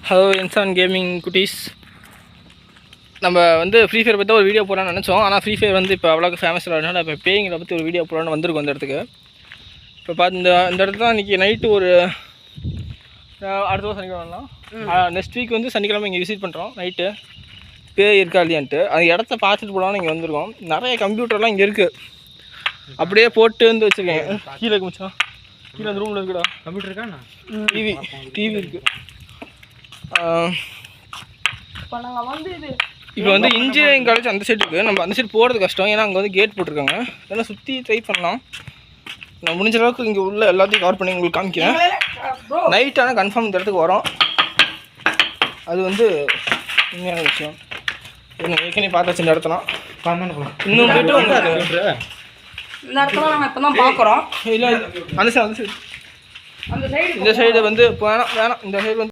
Hello இன்சான் gaming குட்டீஸ். நம்ம வந்து ஃப்ரீ ஃபயர் பற்றி ஒரு வீடியோ போடலான்னு நினச்சோம். ஆனால் ஃப்ரீ ஃபயர் வந்து இப்போ அவ்வளோக்கு ஃபேமஸ் இல்லாதனால இப்போ பேய்களை பற்றி ஒரு வீடியோ போடலான்னு வந்திருக்கோம் இந்த இடத்துக்கு. இப்போ பார்த்து இந்த இடத்துல தான் இன்றைக்கி நைட்டு ஒரு அடுத்த வாரம் சனிக்கிழமைலாம் நெக்ஸ்ட் வீக் வந்து சனிக்கிழமை இங்கே விசிட் பண்ணுறோம். நைட்டு பேய் இருக்கா இல்லையான்ட்டு அந்த இடத்த பார்த்துட்டு போகலான்னு இங்கே வந்திருக்கோம். நிறைய கம்ப்யூட்டர்லாம் இங்கே இருக்குது. அப்படியே போட்டு வந்து வச்சுருக்கேன். கீழே குமிச்சா கீழே அந்த ரூமில் இருக்குடா கம்ப்யூட்டர் இருக்கா? டிவி இருக்குது. இப்போ வந்து இன்ஜினியரிங் காலேஜ் அந்த சைடு இருக்குது. நம்ம அந்த சைடு போகிறது கஷ்டம், ஏன்னா அங்கே வந்து கேட் போட்டிருக்காங்க. இதெல்லாம் சுற்றி ட்ரை பண்ணலாம். நான் முடிஞ்ச அளவுக்கு இங்கே உள்ள எல்லாத்தையும் கவர் பண்ணி உங்களுக்கு காமிக்கிறேன். நைட் ஆனால் கன்ஃபார்ம் இந்த இடத்துக்கு வரோம். அது வந்து உண்மையான விஷயம். நீங்கள் ஏற்கனவே பார்த்தாச்சு இந்த இடத்தெல்லாம். இன்னும் போய்ட்டு இந்த இடத்துல நம்ம இப்போ தான் பார்க்குறோம். இல்லை அந்த சைடு இந்த சைடு வந்து வேணாம் இந்த சைடு வந்து